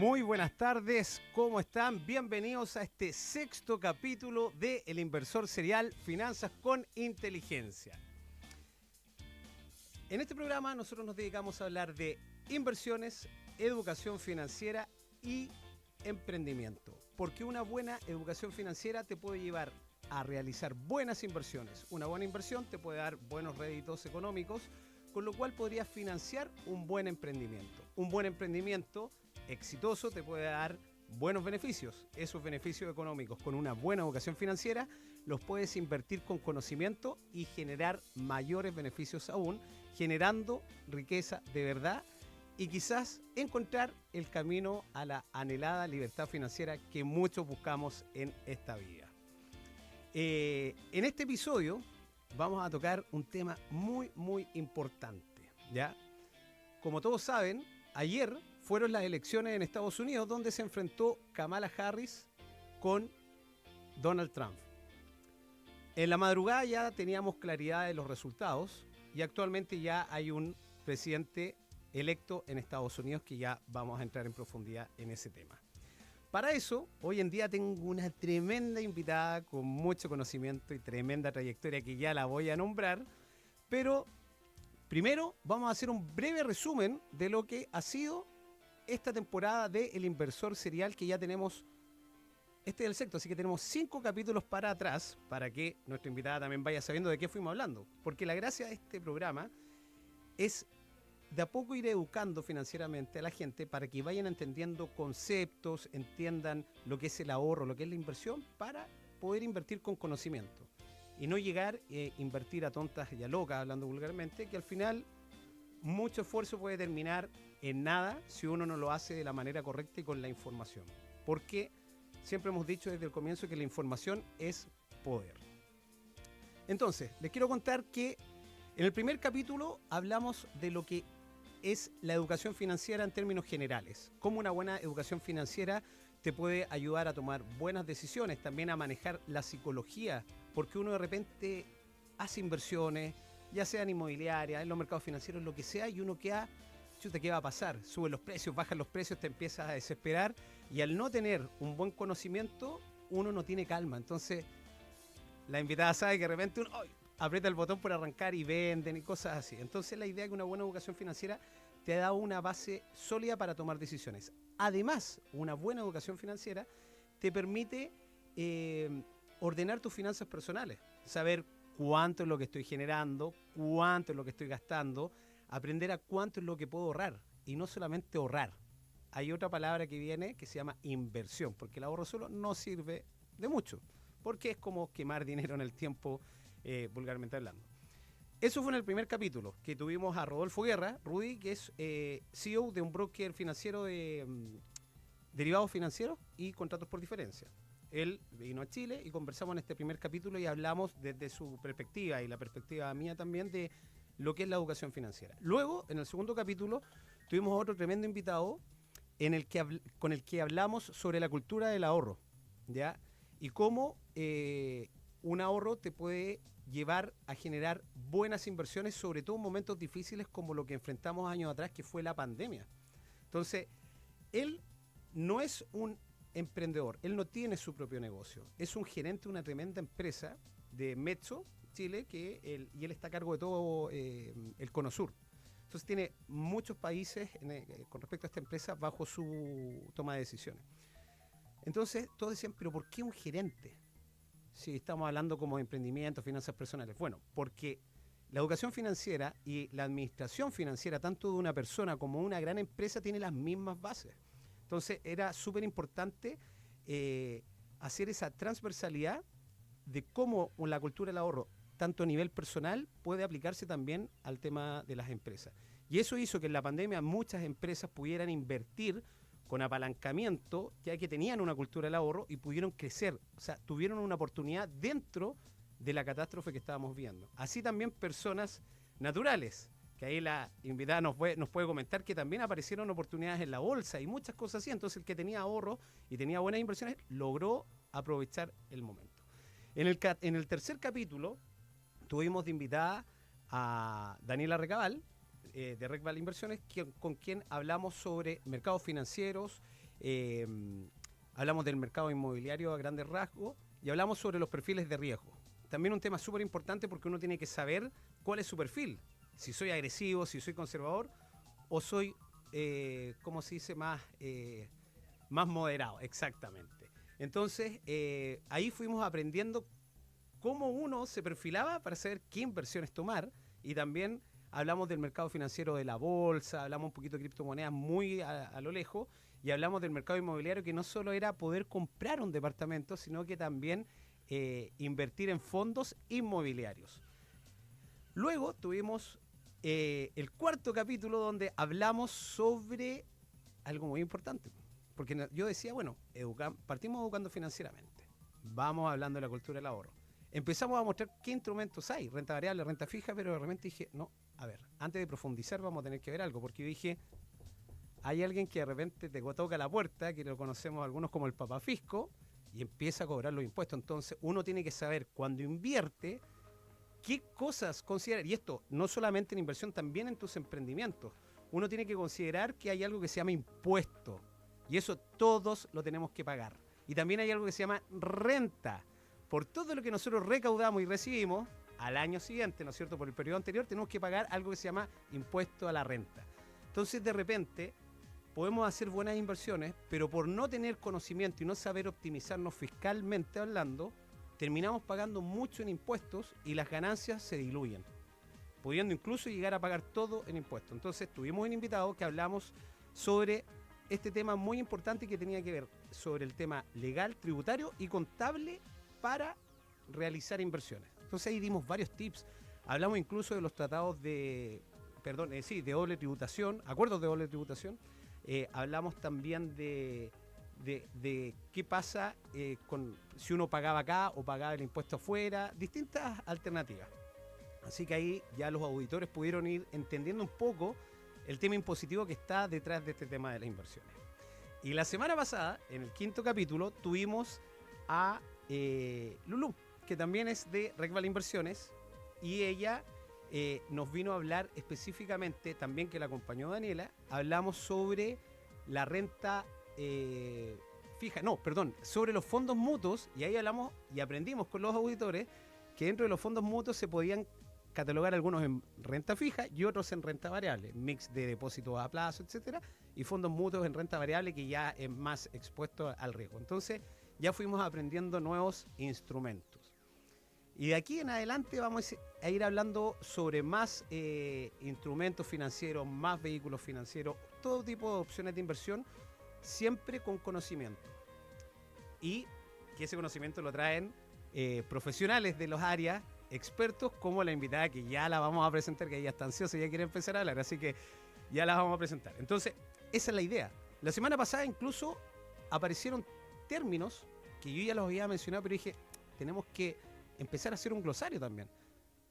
Muy buenas tardes, ¿cómo están? Bienvenidos a este sexto capítulo de El Inversor Serial, Finanzas con Inteligencia. En este programa nosotros nos dedicamos a hablar de inversiones, educación financiera y emprendimiento. Porque una buena educación financiera te puede llevar a realizar buenas inversiones. Una buena inversión te puede dar buenos réditos económicos, con lo cual podrías financiar un buen emprendimiento. Un buen emprendimiento exitoso te puede dar buenos beneficios. Esos beneficios económicos con una buena educación financiera los puedes invertir con conocimiento y generar mayores beneficios aún, generando riqueza de verdad y quizás encontrar el camino a la anhelada libertad financiera que muchos buscamos en esta vida. En este episodio vamos a tocar un tema muy importante, ¿ya? Como todos saben, ayer fueron las elecciones en Estados Unidos donde se enfrentó Kamala Harris con Donald Trump. En la madrugada ya teníamos claridad de los resultados y actualmente ya hay un presidente electo en Estados Unidos que ya vamos a entrar en profundidad en ese tema. Para eso, hoy en día tengo una tremenda invitada con mucho conocimiento y tremenda trayectoria que ya la voy a nombrar, pero primero vamos a hacer un breve resumen de lo que ha sido esta temporada de El Inversor Serial, que ya tenemos, este es el sexto, así que tenemos 5 capítulos para atrás, para que nuestra invitada también vaya sabiendo de qué fuimos hablando. Porque la gracia de este programa es de a poco ir educando financieramente a la gente para que vayan entendiendo conceptos, entiendan lo que es el ahorro, lo que es la inversión, para poder invertir con conocimiento. Y no llegar a invertir a tontas y a locas, hablando vulgarmente, que al final mucho esfuerzo puede terminar en nada si uno no lo hace de la manera correcta y con la información. Porque siempre hemos dicho desde el comienzo que la información es poder. Entonces, les quiero contar que en el primer capítulo hablamos de lo que es la educación financiera en términos generales. Cómo una buena educación financiera te puede ayudar a tomar buenas decisiones, también a manejar la psicología, porque uno de repente hace inversiones, ya sean inmobiliarias, en los mercados financieros, lo que sea, y uno queda, chuta, ¿qué va a pasar? Suben los precios, bajan los precios, te empiezas a desesperar, y al no tener un buen conocimiento, uno no tiene calma. Entonces, la invitada sabe que de repente uno aprieta el botón por arrancar y venden y cosas así. Entonces, la idea es que una buena educación financiera te da una base sólida para tomar decisiones. Además, una buena educación financiera te permite ordenar tus finanzas personales, saber cuánto es lo que estoy generando, cuánto es lo que estoy gastando, aprender a cuánto es lo que puedo ahorrar y no solamente ahorrar. Hay otra palabra que viene que se llama inversión, porque el ahorro solo no sirve de mucho, porque es como quemar dinero en el tiempo, vulgarmente hablando. Eso fue en el primer capítulo, que tuvimos a Rodolfo Guerra, Rudy, que es CEO de un broker financiero de derivados financieros y contratos por diferencia. Él vino a Chile y conversamos en este primer capítulo y hablamos desde su perspectiva y la perspectiva mía también de lo que es la educación financiera. Luego, en el segundo capítulo, tuvimos otro tremendo invitado con el que hablamos sobre la cultura del ahorro, ¿ya? Y cómo un ahorro te puede llevar a generar buenas inversiones, sobre todo en momentos difíciles como lo que enfrentamos años atrás, que fue la pandemia. Entonces, él no es un emprendedor, él no tiene su propio negocio, es un gerente de una tremenda empresa de Metso, Chile, y él está a cargo de todo el Cono Sur. Entonces tiene muchos países con respecto a esta empresa bajo su toma de decisiones. Entonces todos decían, pero ¿por qué un gerente? Si estamos hablando como de emprendimiento, finanzas personales. Bueno, porque la educación financiera y la administración financiera, tanto de una persona como de una gran empresa, tiene las mismas bases. Entonces era súper importante hacer esa transversalidad de cómo la cultura del ahorro, tanto a nivel personal, puede aplicarse también al tema de las empresas. Y eso hizo que en la pandemia muchas empresas pudieran invertir con apalancamiento, ya que tenían una cultura del ahorro y pudieron crecer. O sea, tuvieron una oportunidad dentro de la catástrofe que estábamos viendo. Así también personas naturales, que ahí la invitada nos puede comentar que también aparecieron oportunidades en la bolsa y muchas cosas así. Entonces el que tenía ahorro y tenía buenas inversiones logró aprovechar el momento. En el tercer capítulo tuvimos de invitada a Daniela Recabal, de Recval Inversiones, con quien hablamos sobre mercados financieros, eh, hablamos del mercado inmobiliario a grandes rasgos y hablamos sobre los perfiles de riesgo. También un tema súper importante porque uno tiene que saber cuál es su perfil. Si soy agresivo, si soy conservador o soy, ¿cómo se dice? Más moderado, exactamente. Entonces, ahí fuimos aprendiendo cómo uno se perfilaba para saber qué inversiones tomar y también hablamos del mercado financiero de la bolsa, hablamos un poquito de criptomonedas muy a lo lejos y hablamos del mercado inmobiliario que no solo era poder comprar un departamento, sino que también invertir en fondos inmobiliarios. Luego tuvimos el cuarto capítulo donde hablamos sobre algo muy importante. Porque yo decía, bueno, partimos educando financieramente. Vamos hablando de la cultura del ahorro. Empezamos a mostrar qué instrumentos hay, renta variable, renta fija, pero de repente dije, no, a ver, antes de profundizar vamos a tener que ver algo, porque yo dije, hay alguien que de repente te toca la puerta, que lo conocemos algunos como el papafisco, y empieza a cobrar los impuestos. Entonces uno tiene que saber cuando invierte qué cosas considerar, y esto no solamente en inversión, también en tus emprendimientos. Uno tiene que considerar que hay algo que se llama impuesto, y eso todos lo tenemos que pagar. Y también hay algo que se llama renta. Por todo lo que nosotros recaudamos y recibimos, al año siguiente, ¿no es cierto?, por el periodo anterior, tenemos que pagar algo que se llama impuesto a la renta. Entonces, de repente, podemos hacer buenas inversiones, pero por no tener conocimiento y no saber optimizarnos fiscalmente hablando, terminamos pagando mucho en impuestos y las ganancias se diluyen, pudiendo incluso llegar a pagar todo en impuestos. Entonces, tuvimos un invitado que hablamos sobre este tema muy importante que tenía que ver sobre el tema legal, tributario y contable para realizar inversiones. Entonces ahí dimos varios tips. Hablamos incluso de los tratados de doble tributación, acuerdos de doble tributación. Hablamos también de qué pasa con si uno pagaba acá o pagaba el impuesto afuera, distintas alternativas. Así que ahí ya los auditores pudieron ir entendiendo un poco el tema impositivo que está detrás de este tema de las inversiones. Y la semana pasada, en el quinto capítulo, tuvimos a Lulú, que también es de Recval Inversiones, y ella nos vino a hablar específicamente, también que la acompañó Daniela, hablamos sobre la renta sobre los fondos mutuos, y ahí hablamos y aprendimos con los auditores que dentro de los fondos mutuos se podían catalogar algunos en renta fija y otros en renta variable, mix de depósitos a plazo, etcétera, y fondos mutuos en renta variable que ya es más expuesto al riesgo. Entonces, ya fuimos aprendiendo nuevos instrumentos. Y de aquí en adelante vamos a ir hablando sobre más instrumentos financieros, más vehículos financieros, todo tipo de opciones de inversión, siempre con conocimiento. Y que ese conocimiento lo traen profesionales de las áreas, expertos como la invitada que ya la vamos a presentar, que ella está ansiosa y ya quiere empezar a hablar, así que ya la vamos a presentar. Entonces, esa es la idea. La semana pasada incluso aparecieron términos que yo ya los había mencionado, pero dije, tenemos que empezar a hacer un glosario también.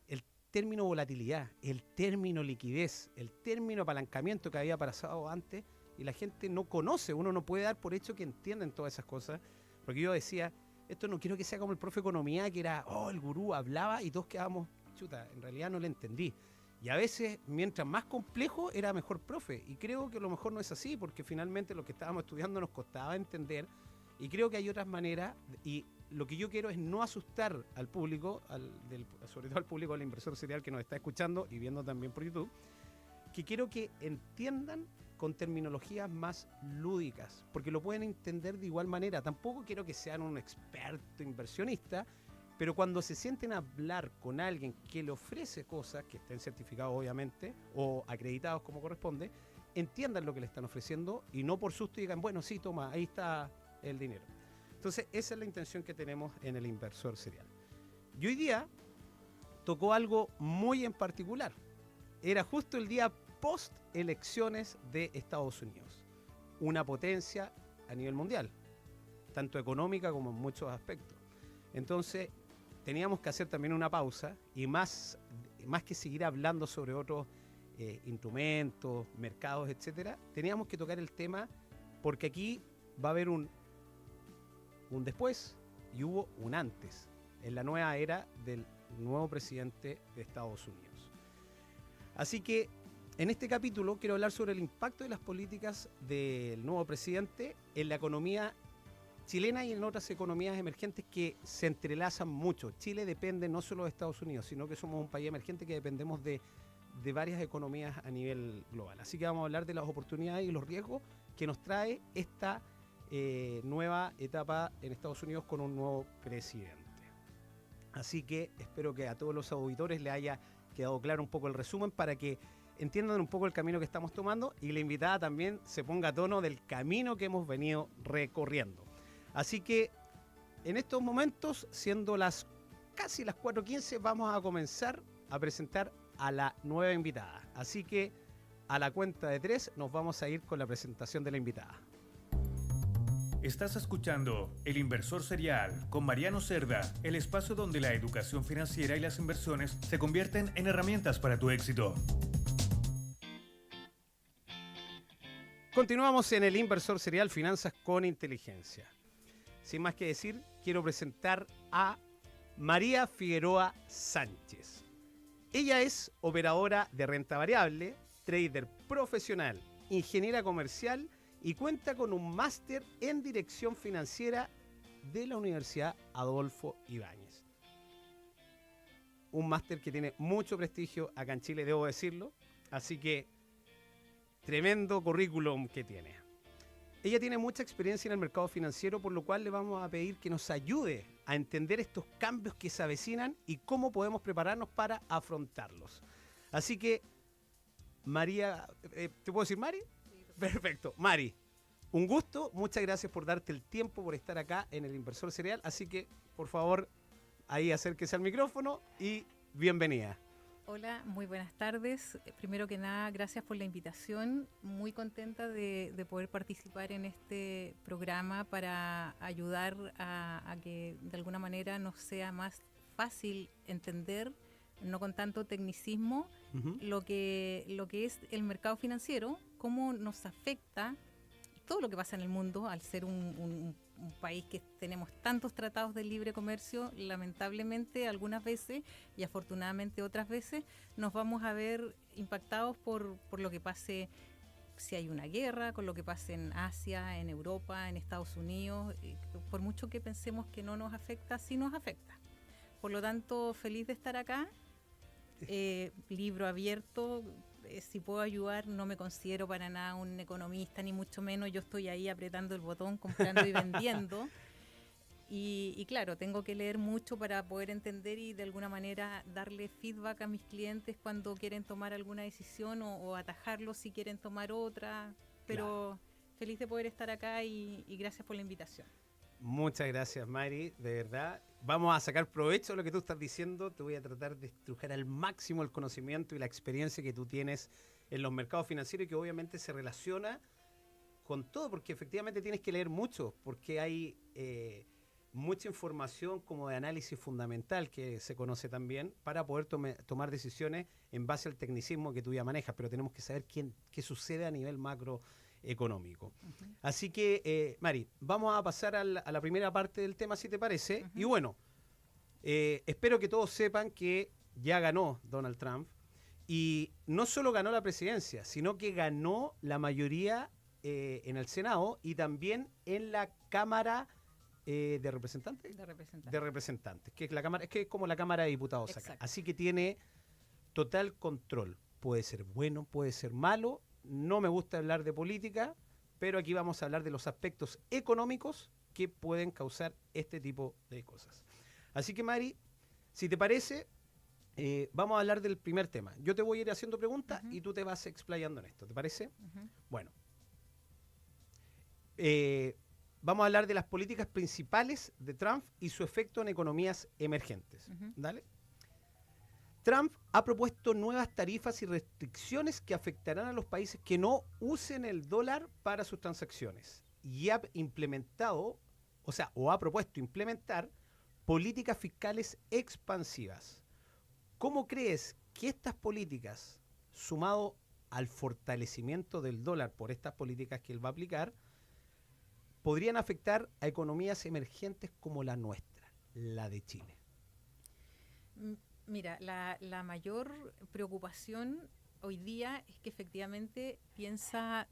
El término volatilidad, el término liquidez, el término apalancamiento que había pasado antes y la gente no conoce, uno no puede dar por hecho que entienden todas esas cosas, porque yo decía, esto no quiero que sea como el profe de economía que era, el gurú hablaba y todos quedábamos, chuta, en realidad no le entendí. Y a veces, mientras más complejo, era mejor profe. Y creo que a lo mejor no es así, porque finalmente lo que estábamos estudiando nos costaba entender. Y creo que hay otras maneras, y lo que yo quiero es no asustar al público, sobre todo al público del inversor serial que nos está escuchando y viendo también por YouTube, que quiero que entiendan con terminologías más lúdicas, porque lo pueden entender de igual manera. Tampoco quiero que sean un experto inversionista, pero cuando se sienten a hablar con alguien que le ofrece cosas, que estén certificados obviamente, o acreditados como corresponde, entiendan lo que le están ofreciendo y no por susto digan, bueno, sí, toma, ahí está el dinero. Entonces, esa es la intención que tenemos en el inversor serial. Y hoy día tocó algo muy en particular. Era justo el día post elecciones de Estados Unidos, una potencia a nivel mundial, tanto económica como en muchos aspectos. Entonces teníamos que hacer también una pausa y más que seguir hablando sobre otros instrumentos, mercados, etcétera, teníamos que tocar el tema porque aquí va a haber un después y hubo un antes en la nueva era del nuevo presidente de Estados Unidos. Así que en este capítulo quiero hablar sobre el impacto de las políticas del nuevo presidente en la economía chilena y en otras economías emergentes que se entrelazan mucho. Chile depende no solo de Estados Unidos, sino que somos un país emergente que dependemos de varias economías a nivel global. Así que vamos a hablar de las oportunidades y los riesgos que nos trae esta nueva etapa en Estados Unidos con un nuevo presidente. Así que espero que a todos los auditores les haya quedado claro un poco el resumen para que entiendan un poco el camino que estamos tomando y la invitada también se ponga a tono del camino que hemos venido recorriendo. Así que en estos momentos, siendo casi las 4:15, vamos a comenzar a presentar a la nueva invitada. Así que a la cuenta de 3 nos vamos a ir con la presentación de la invitada. Estás escuchando El Inversor Serial con Mariano Cerda, el espacio donde la educación financiera y las inversiones se convierten en herramientas para tu éxito. Continuamos en El Inversor Serial, Finanzas con Inteligencia. Sin más que decir, quiero presentar a María Figueroa Sánchez. Ella es operadora de renta variable, trader profesional, ingeniera comercial y cuenta con un máster en dirección financiera de la Universidad Adolfo Ibáñez. Un máster que tiene mucho prestigio acá en Chile, debo decirlo. Así que tremendo currículum que tiene. Ella tiene mucha experiencia en el mercado financiero, por lo cual le vamos a pedir que nos ayude a entender estos cambios que se avecinan y cómo podemos prepararnos para afrontarlos. Así que, María, ¿te puedo decir Mari? Sí, perfecto. Mari, un gusto, muchas gracias por darte el tiempo, por estar acá en El Inversor Serial, así que, por favor, ahí acérquese al micrófono y bienvenida. Hola, muy buenas tardes. Primero que nada, gracias por la invitación. Muy contenta de poder participar en este programa para ayudar a que de alguna manera nos sea más fácil entender, no con tanto tecnicismo, lo que es el mercado financiero, cómo nos afecta todo lo que pasa en el mundo al ser un país que tenemos tantos tratados de libre comercio. Lamentablemente algunas veces y afortunadamente otras veces nos vamos a ver impactados por lo que pase si hay una guerra, con lo que pase en Asia, en Europa, en Estados Unidos. Por mucho que pensemos que no nos afecta, sí nos afecta. Por lo tanto, feliz de estar acá. Libro abierto. Si puedo ayudar, no me considero para nada un economista, ni mucho menos. Yo estoy ahí apretando el botón, comprando y vendiendo. Y claro, tengo que leer mucho para poder entender y de alguna manera darle feedback a mis clientes cuando quieren tomar alguna decisión o atajarlos si quieren tomar otra. Pero claro, feliz de poder estar acá y gracias por la invitación. Muchas gracias, Mari, de verdad. Vamos a sacar provecho de lo que tú estás diciendo. Te voy a tratar de estrujar al máximo el conocimiento y la experiencia que tú tienes en los mercados financieros y que obviamente se relaciona con todo, porque efectivamente tienes que leer mucho, porque hay mucha información como de análisis fundamental que se conoce también para poder tomar decisiones en base al tecnicismo que tú ya manejas, pero tenemos que saber qué sucede a nivel macroeconómico. Así que, Mari, vamos a pasar a la primera parte del tema, si te parece. Y bueno, espero que todos sepan que ya ganó Donald Trump. Y no solo ganó la presidencia, sino que ganó la mayoría en el Senado y también en la Cámara de Representantes. De Representantes, que es la Cámara, es que es como la Cámara de Diputados acá. Así que tiene total control. Puede ser bueno, puede ser malo. No me gusta hablar de política, pero aquí vamos a hablar de los aspectos económicos que pueden causar este tipo de cosas. Así que, Mari, si te parece, vamos a hablar del primer tema. Yo te voy a ir haciendo preguntas y tú te vas explayando en esto, ¿te parece? Bueno. Vamos a hablar de las políticas principales de Trump y su efecto en economías emergentes. ¿Dale? Trump ha propuesto nuevas tarifas y restricciones que afectarán a los países que no usen el dólar para sus transacciones y ha implementado, o ha propuesto implementar políticas fiscales expansivas. ¿Cómo crees que estas políticas, sumado al fortalecimiento del dólar por estas políticas que él va a aplicar, podrían afectar a economías emergentes como la nuestra, la de Chile? Mira, la mayor preocupación hoy día es que efectivamente está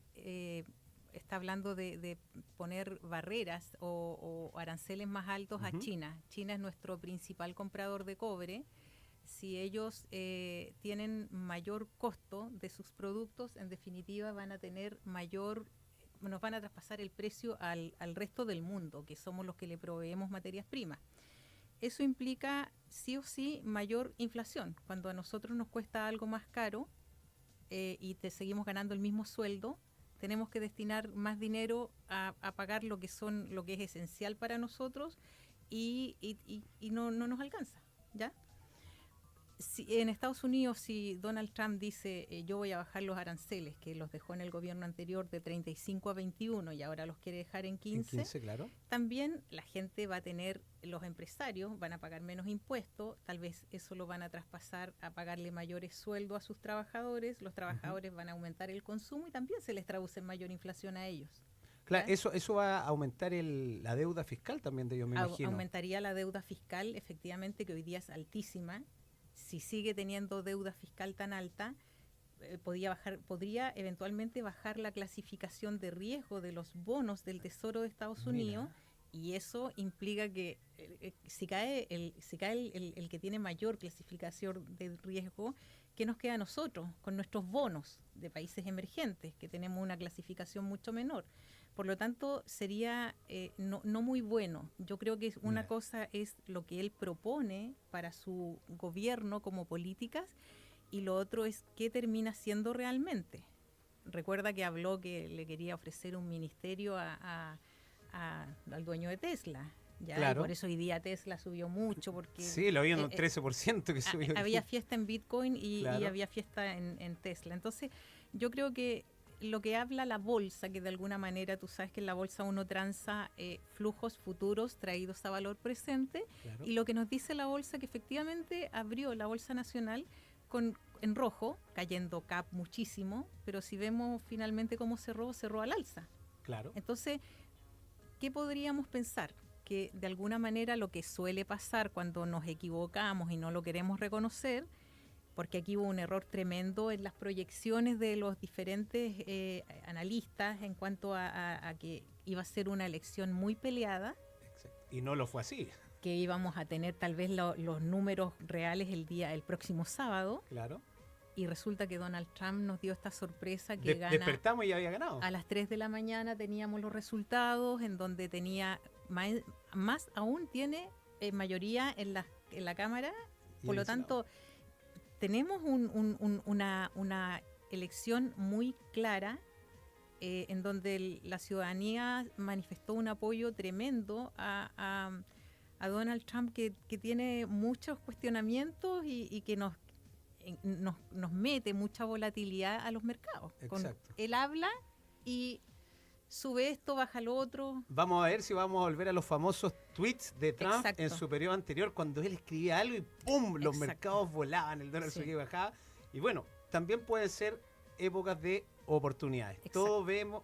hablando de poner barreras o aranceles más altos a China. China es nuestro principal comprador de cobre. Si ellos tienen mayor costo de sus productos, en definitiva van a tener nos van a traspasar el precio al resto del mundo, que somos los que le proveemos materias primas. Eso implica sí o sí mayor inflación. Cuando a nosotros nos cuesta algo más caro y seguimos ganando el mismo sueldo, tenemos que destinar más dinero a pagar lo que es esencial para nosotros y no nos alcanza, ¿ya? En Estados Unidos, si Donald Trump dice yo voy a bajar los aranceles, que los dejó en el gobierno anterior de 35 a 21 y ahora los quiere dejar en 15, claro. También la gente va a tener, los empresarios van a pagar menos impuestos, tal vez eso lo van a traspasar a pagarle mayores sueldos a sus trabajadores, los trabajadores van a aumentar el consumo y también se les traduce en mayor inflación a ellos. Claro, eso va a aumentar la deuda fiscal también de ellos, me imagino. Aumentaría la deuda fiscal, efectivamente, que hoy día es altísima. Si sigue teniendo deuda fiscal tan alta, podría eventualmente bajar la clasificación de riesgo de los bonos del Tesoro de Estados Unidos, y eso implica que si cae el que tiene mayor clasificación de riesgo, ¿qué nos queda a nosotros con nuestros bonos de países emergentes, que tenemos una clasificación mucho menor? Por lo tanto, sería no muy bueno. Yo creo que una cosa es lo que él propone para su gobierno como políticas y lo otro es qué termina siendo realmente. Recuerda que habló que le quería ofrecer un ministerio al dueño de Tesla. ¿Ya? Claro. Y por eso hoy día Tesla subió mucho. Porque sí, lo vi en un 13% que subió. Había fiesta en Bitcoin y claro. había fiesta en Tesla. Entonces, yo creo que lo que habla la bolsa, que de alguna manera tú sabes que en la bolsa uno transa flujos futuros traídos a valor presente, claro. Y lo que nos dice la bolsa que efectivamente abrió la Bolsa Nacional en rojo, cayendo CAP muchísimo, pero si vemos finalmente cómo cerró al alza. Claro. Entonces, ¿qué podríamos pensar? Que de alguna manera lo que suele pasar cuando nos equivocamos y no lo queremos reconocer, porque aquí hubo un error tremendo en las proyecciones de los diferentes analistas en cuanto a que iba a ser una elección muy peleada. Exacto. Y no lo fue así. Que íbamos a tener tal vez los números reales el próximo sábado. Claro. Y resulta que Donald Trump nos dio esta sorpresa que despertamos y ya había ganado. A las 3 de la mañana teníamos los resultados, en donde tenía más aún tiene mayoría en la Cámara. Por lo tanto, tenemos una elección muy clara en donde la ciudadanía manifestó un apoyo tremendo a Donald Trump que tiene muchos cuestionamientos y que nos mete mucha volatilidad a los mercados. Exacto. Él habla y sube esto, baja lo otro. Vamos a ver si vamos a volver a los famosos tweets de Trump. Exacto. En su periodo anterior, cuando él escribía algo y ¡pum! Los mercados volaban, el dólar subía y bajaba. Y bueno, también pueden ser épocas de oportunidades. Exacto. Todos vemos,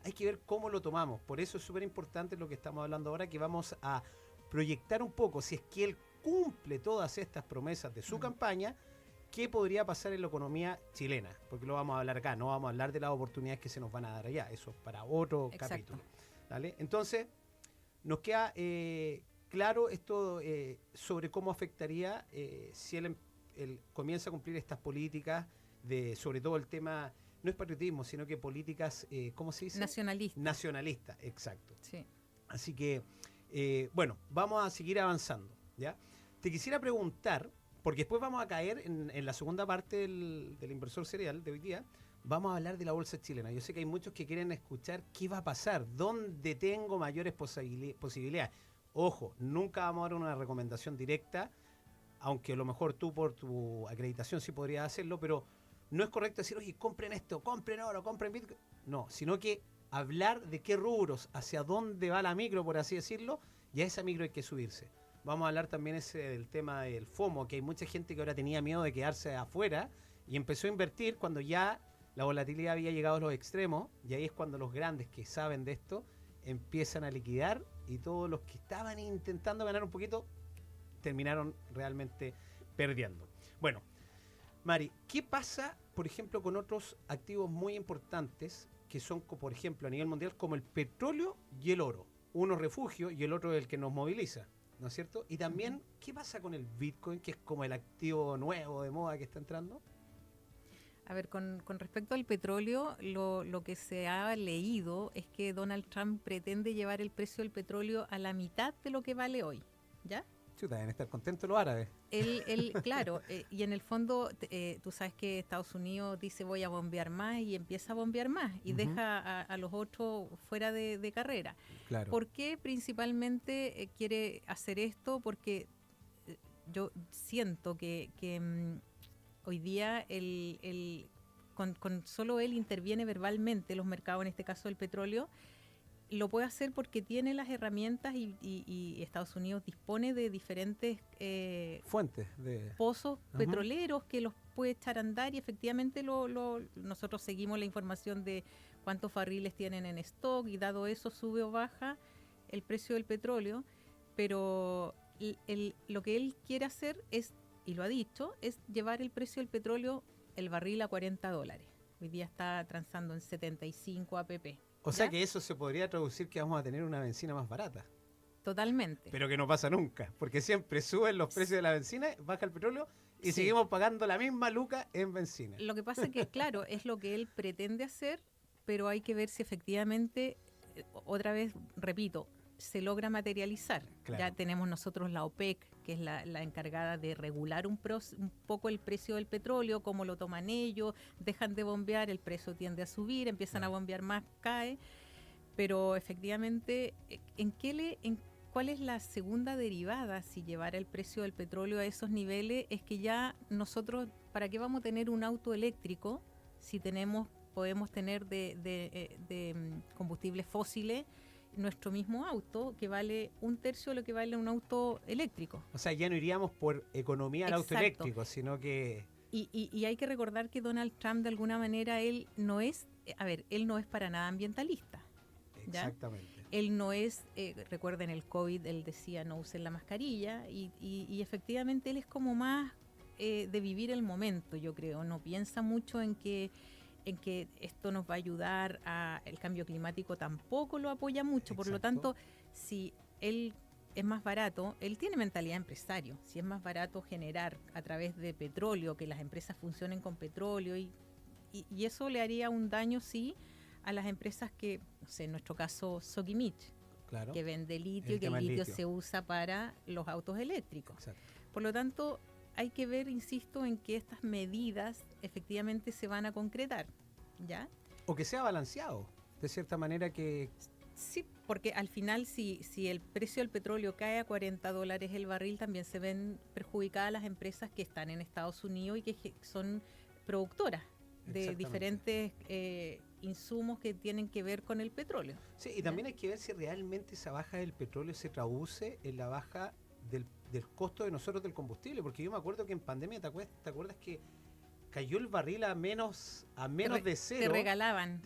hay que ver cómo lo tomamos. Por eso es súper importante lo que estamos hablando ahora, que vamos a proyectar un poco, si es que él cumple todas estas promesas de su campaña, ¿qué podría pasar en la economía chilena? Porque lo vamos a hablar acá, no vamos a hablar de las oportunidades que se nos van a dar allá. Eso es para otro capítulo. ¿Vale? Entonces, nos queda claro esto sobre cómo afectaría si él comienza a cumplir estas políticas, sobre todo el tema, no es patriotismo, sino que políticas, ¿cómo se dice? Nacionalistas, exacto. Sí. Así que, bueno, vamos a seguir avanzando, ¿ya? Te quisiera preguntar, porque después vamos a caer en la segunda parte del inversor serial de hoy día, vamos a hablar de la bolsa chilena. Yo sé que hay muchos que quieren escuchar qué va a pasar, dónde tengo mayores posibilidades. Ojo, nunca vamos a dar una recomendación directa, aunque a lo mejor tú por tu acreditación sí podrías hacerlo, pero no es correcto decir, oye, compren esto, compren oro, compren Bitcoin. No, sino que hablar de qué rubros, hacia dónde va la micro, por así decirlo, y a esa micro hay que subirse. Vamos a hablar también del tema del FOMO, que hay mucha gente que ahora tenía miedo de quedarse afuera y empezó a invertir cuando ya la volatilidad había llegado a los extremos, y ahí es cuando los grandes que saben de esto empiezan a liquidar y todos los que estaban intentando ganar un poquito terminaron realmente perdiendo. Bueno, Mari, ¿qué pasa? por ejemplo, con otros activos muy importantes que son, por ejemplo, a nivel mundial, como el petróleo y el oro. Uno es refugio y el otro es el que nos moviliza, ¿no es cierto? Y también, ¿qué pasa con el Bitcoin, que es como el activo nuevo de moda que está entrando? A ver, con respecto al petróleo, lo que se ha leído es que Donald Trump pretende llevar el precio del petróleo a la mitad de lo que vale hoy, ¿ya? Chuta, deben estar contentos los árabes. Claro, y en el fondo tú sabes que Estados Unidos dice voy a bombear más y empieza a bombear más y deja a los otros fuera de carrera. Claro. ¿Por qué principalmente quiere hacer esto? Porque yo siento que hoy día con solo él interviene verbalmente los mercados, en este caso el petróleo. Lo puede hacer porque tiene las herramientas y Estados Unidos dispone de diferentes fuentes de pozos petroleros que los puede echar a andar y efectivamente nosotros seguimos la información de cuántos barriles tienen en stock y dado eso sube o baja el precio del petróleo, pero lo que él quiere hacer es, y lo ha dicho, es llevar el precio del petróleo, el barril, a $40. Hoy día está transando en 75 APP. O sea que eso se podría traducir que vamos a tener una benzina más barata. Totalmente. Pero que no pasa nunca, porque siempre suben los precios de la benzina, baja el petróleo y seguimos pagando la misma luca en benzina. Lo que pasa es que, claro, es lo que él pretende hacer, pero hay que ver si efectivamente, otra vez, repito, se logra materializar. Claro. Ya tenemos nosotros la OPEC, que es la encargada de regular un poco el precio del petróleo, cómo lo toman ellos, dejan de bombear, el precio tiende a subir, empiezan a bombear más, cae, pero efectivamente, ¿cuál es la segunda derivada si llevar el precio del petróleo a esos niveles? Es que ya nosotros, ¿para qué vamos a tener un auto eléctrico si podemos tener de combustibles fósiles nuestro mismo auto, que vale un tercio de lo que vale un auto eléctrico? O sea, ya no iríamos por economía al auto eléctrico, sino que... Y hay que recordar que Donald Trump, de alguna manera, él no es para nada ambientalista. ¿ya? Exactamente. Él no es, recuerden el COVID, él decía no usen la mascarilla, y efectivamente él es como más de vivir el momento, yo creo. No piensa mucho en que esto nos va a ayudar el cambio climático, tampoco lo apoya mucho. Por lo tanto, si él es más barato, él tiene mentalidad empresario, si es más barato generar a través de petróleo, que las empresas funcionen con petróleo, y eso le haría un daño, sí, a las empresas que, no sé, en nuestro caso Sokimich, claro, que vende litio y que el litio se usa para los autos eléctricos. Exacto. Por lo tanto, hay que ver, insisto, en que estas medidas efectivamente se van a concretar, ¿ya? O que sea balanceado, de cierta manera que... Sí, porque al final si el precio del petróleo cae a $40 el barril, también se ven perjudicadas las empresas que están en Estados Unidos y que son productoras de diferentes insumos que tienen que ver con el petróleo. Sí, y también hay que ver si realmente esa baja del petróleo se traduce en la baja del costo de nosotros del combustible, porque yo me acuerdo que en pandemia, ¿te acuerdas que cayó el barril a menos de cero? Te regalaban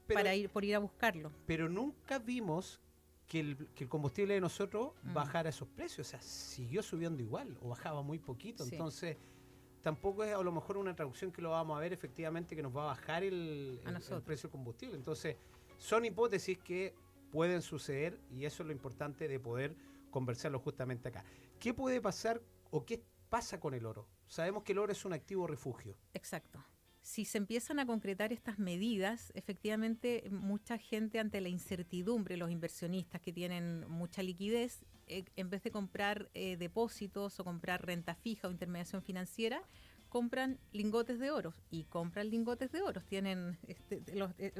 pero, por ir a buscarlo. Pero nunca vimos que el combustible de nosotros bajara esos precios, o sea, siguió subiendo igual o bajaba muy poquito, entonces tampoco es a lo mejor una traducción que lo vamos a ver efectivamente que nos va a bajar el precio del combustible. Entonces son hipótesis que pueden suceder y eso es lo importante de poder conversarlo justamente acá. ¿Qué puede pasar o qué pasa con el oro? Sabemos que el oro es un activo refugio. Exacto. Si se empiezan a concretar estas medidas, efectivamente mucha gente, ante la incertidumbre, los inversionistas que tienen mucha liquidez, en vez de comprar depósitos o comprar renta fija o intermediación financiera, compran lingotes de oro y compran lingotes de oro. Tienen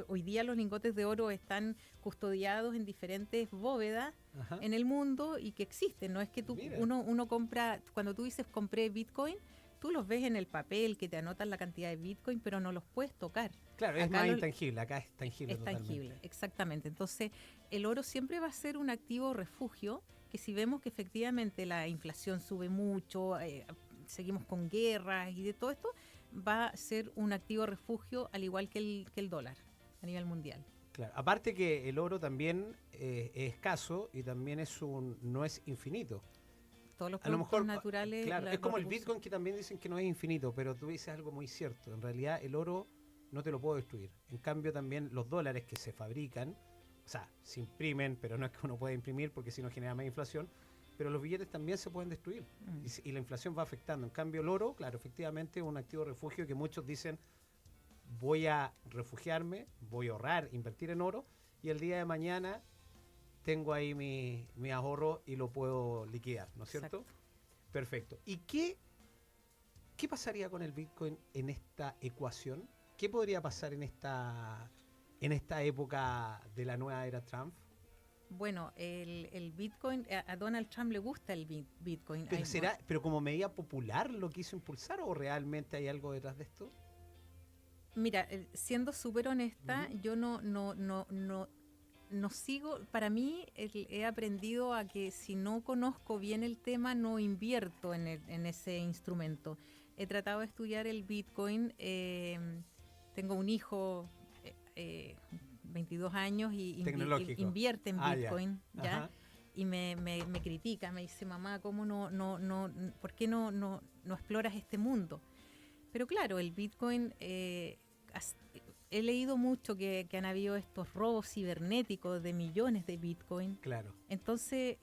hoy día los lingotes de oro están custodiados en diferentes bóvedas en el mundo y que existen. No es que uno compra, cuando tú dices compré Bitcoin, tú los ves en el papel que te anotan la cantidad de Bitcoin, pero no los puedes tocar. Claro, es más intangible, acá es tangible. Es tangible, exactamente. Entonces, el oro siempre va a ser un activo refugio, que si vemos que efectivamente la inflación sube mucho, seguimos con guerras y de todo esto, va a ser un activo refugio al igual que el dólar a nivel mundial. Claro, aparte que el oro también es escaso y también no es infinito. todos los A lo productos mejor, naturales. claro, es como el los Bitcoin, que también dicen que no es infinito, pero tú dices algo muy cierto. En realidad el oro no te lo puedo destruir. En cambio también los dólares que se fabrican, o sea, se imprimen, pero no es que uno pueda imprimir porque si no genera más inflación, pero los billetes también se pueden destruir y la inflación va afectando. En cambio el oro, claro, efectivamente es un activo refugio que muchos dicen voy a refugiarme, voy a ahorrar, invertir en oro y el día de mañana tengo ahí mi ahorro y lo puedo liquidar, ¿no es cierto? Exacto. Perfecto. ¿Y qué pasaría con el Bitcoin en esta ecuación? ¿Qué podría pasar en esta época de la nueva era Trump? Bueno, el Bitcoin, a Donald Trump le gusta el Bitcoin. ¿Pero como medida popular lo quiso impulsar o realmente hay algo detrás de esto? Mira, siendo súper honesta, yo no sigo, para mí he aprendido a que si no conozco bien el tema, no invierto en ese instrumento. He tratado de estudiar el Bitcoin, tengo un hijo, 22 años, y invierte en Bitcoin, ¿ya? Y me critica, me dice, mamá, ¿cómo por qué no exploras este mundo? Pero claro, el Bitcoin, he leído mucho que han habido estos robos cibernéticos de millones de Bitcoin. Claro. Entonces,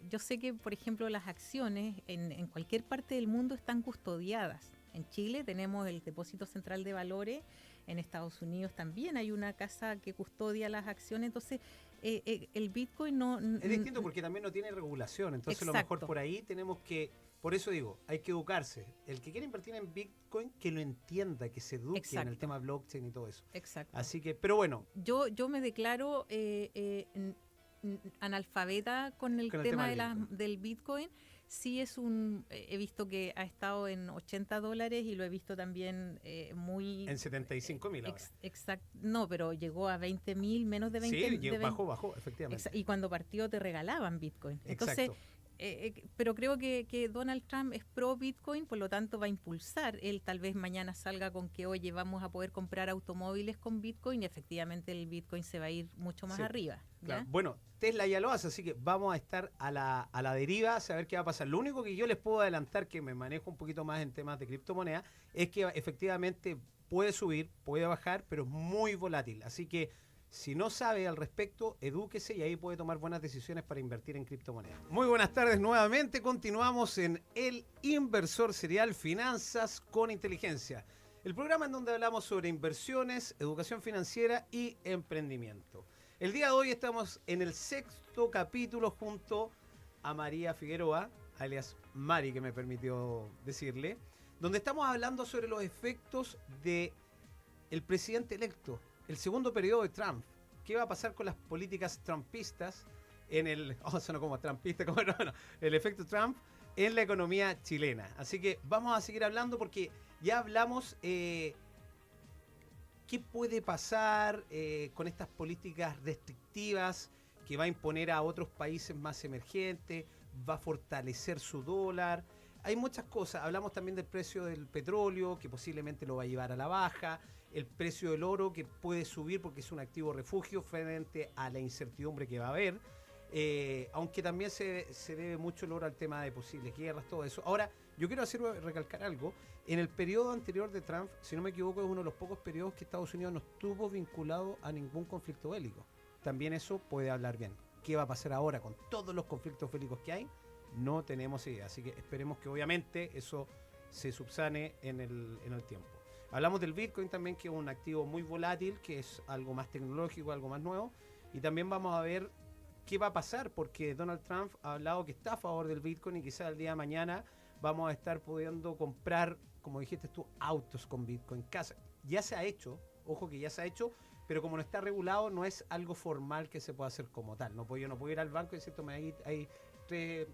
yo sé que, por ejemplo, las acciones en cualquier parte del mundo están custodiadas. En Chile tenemos el Depósito Central de Valores, en Estados Unidos también hay una casa que custodia las acciones, entonces el Bitcoin no... Es distinto porque también no tiene regulación, entonces Exacto. a lo mejor por ahí tenemos que... Por eso digo, hay que educarse. El que quiere invertir en Bitcoin, que lo entienda, que se eduque en el tema blockchain y todo eso. Exacto. Así que, pero bueno. Yo me declaro analfabeta con el tema del Bitcoin. Sí he visto que ha estado en $80 y lo he visto también muy... En 75.000 ahora. Exacto. No, pero llegó a 20.000, menos de 20. Sí, bajó, efectivamente. Y cuando partió te regalaban Bitcoin. Exacto. Entonces, pero creo que Donald Trump es pro Bitcoin, por lo tanto va a impulsar. Él tal vez mañana salga con que, oye, vamos a poder comprar automóviles con Bitcoin, y efectivamente el Bitcoin se va a ir mucho más arriba. Claro. Bueno, Tesla ya lo hace, así que vamos a estar a la deriva, a saber qué va a pasar. Lo único que yo les puedo adelantar, que me manejo un poquito más en temas de criptomonedas, es que efectivamente puede subir, puede bajar, pero es muy volátil. Así que si no sabe al respecto, edúquese y ahí puede tomar buenas decisiones para invertir en criptomonedas. Muy buenas tardes nuevamente. Continuamos en El Inversor Serial, Finanzas con Inteligencia. El programa en donde hablamos sobre inversiones, educación financiera y emprendimiento. El día de hoy estamos en el 6º capítulo junto a María Figueroa, alias Mari, que me permitió decirle, donde estamos hablando sobre los efectos del presidente electo, el segundo periodo de Trump. ¿Qué va a pasar con las políticas trumpistas en el... sonó como trumpista, como no, el efecto Trump en la economía chilena? Así que vamos a seguir hablando porque ya hablamos qué puede pasar con estas políticas restrictivas que va a imponer a otros países más emergentes, va a fortalecer su dólar. Hay muchas cosas. Hablamos también del precio del petróleo, que posiblemente lo va a llevar a la baja. El precio del oro, que puede subir porque es un activo refugio frente a la incertidumbre que va a haber. Aunque también se debe mucho el oro al tema de posibles guerras, todo eso. Ahora, yo quiero recalcar algo. En el periodo anterior de Trump, si no me equivoco, es uno de los pocos periodos que Estados Unidos no estuvo vinculado a ningún conflicto bélico. También eso puede hablar bien. ¿Qué va a pasar ahora con todos los conflictos bélicos que hay? No tenemos idea. Así que esperemos que obviamente eso se subsane en el tiempo. Hablamos del Bitcoin también, que es un activo muy volátil, que es algo más tecnológico, algo más nuevo. Y también vamos a ver qué va a pasar, porque Donald Trump ha hablado que está a favor del Bitcoin y quizás el día de mañana vamos a estar pudiendo comprar, como dijiste tú, autos con Bitcoin. Casa. Ya se ha hecho, ojo que ya se ha hecho, pero como no está regulado, no es algo formal que se pueda hacer como tal. Yo no puedo ir al banco y decir, toma, hay 3